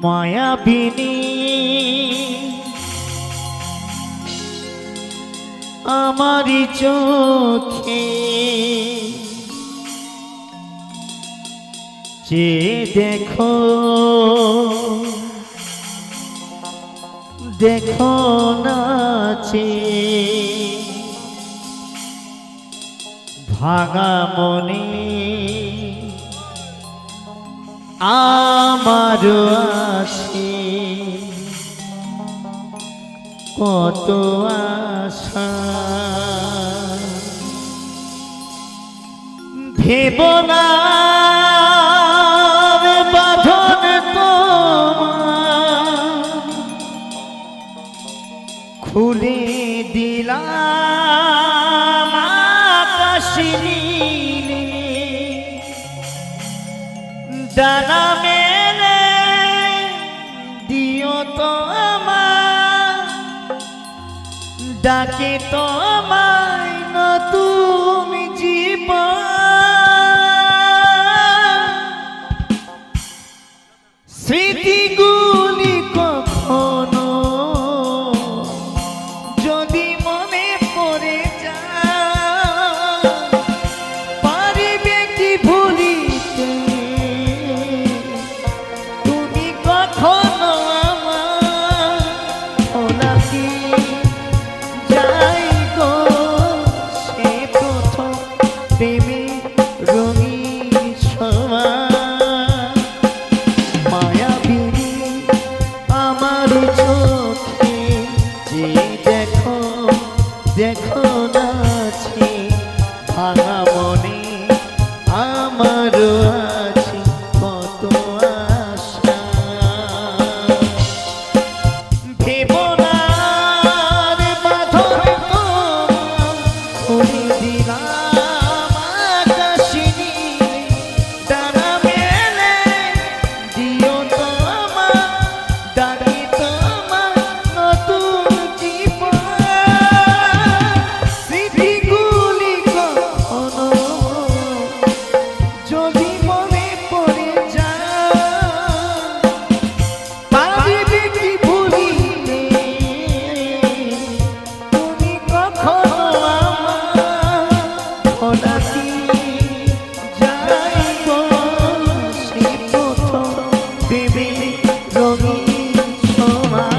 মায়াবিনী আমারি চোখে যে দেখো দেখো নাচে ভাঙা মনে আমার আছে কত আশা ভেব না বাঁধন তোমার খুলে দিলাম আকাশ নীলে ডানা মেলে দিও তোমার ডাকে তোমায় নতুন জীবন স্মৃতিগুলি কখনো যদি মনে পড়ে যায় পারিবে কি ভুলিতে তুমি কখনো আমার ওনাকে যাই গো সে প্রথম প্রেমে রঙিন সময় মায়াবিনী আমার চোখে যে দেখো দেখো নাচে ভাঙা মনে আমার আছে কত আশা ভেব না রে বাঁধন তোমার দিলাম আকাশ নীলে ডানা মেলে দিও তোমার ডাকি তোমার নতুন জীবন স্মৃতিগুলি কখনো যদি মনে পড়ে যায় পারিবে কি ভুলিতে তুমি কখনো আমার ডাকি যাই গো সে প্রথম প্রেমে রঙিন সময়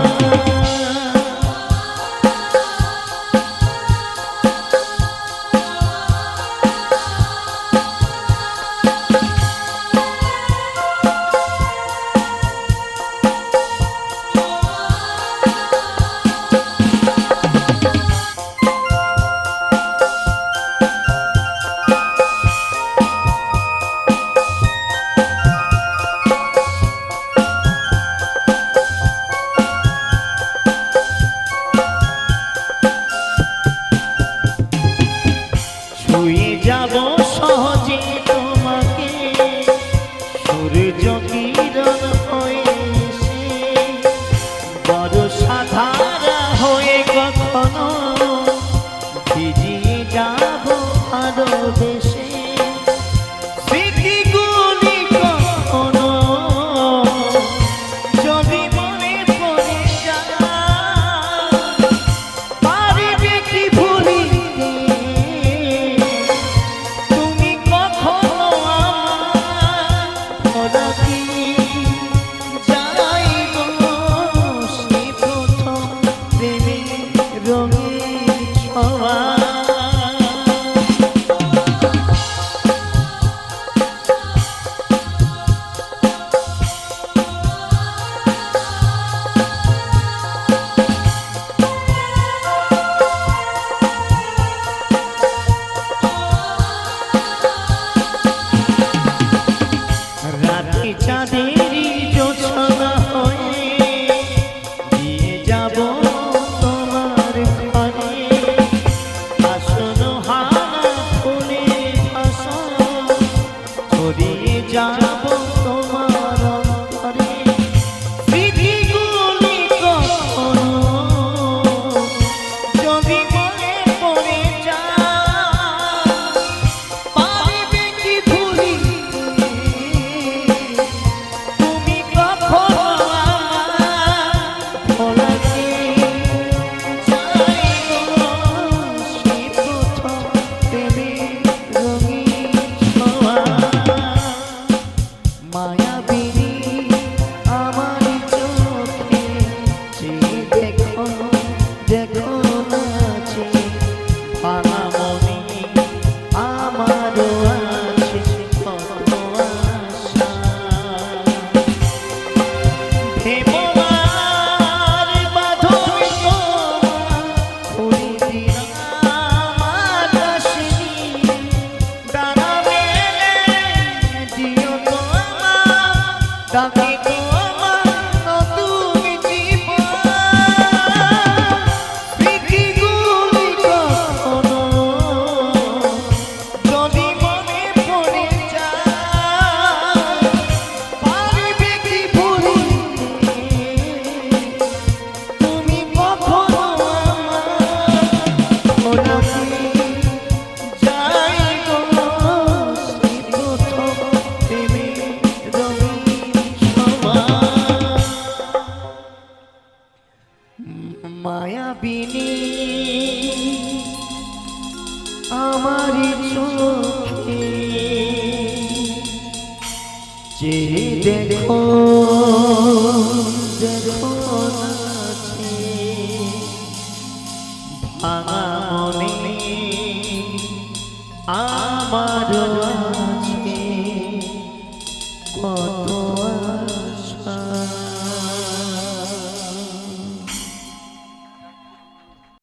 হে মোমার বাঁধন ফুল দিলাম আকাশে ডানা মেলে দিও তো আমার ডাকে গো আমার নতুন জীবন স্মৃতিগুলি কখনো যদি মনে পড়ে যায় পারবে কি ভুলিতে তুমি কখনো আমার ওনাকে যাই গো সেই প্রথম প্রেমের রঙিন সময় মায়াবিনী আমারি চোখে যে দেখো দেখো নাচে ভাঙা মনে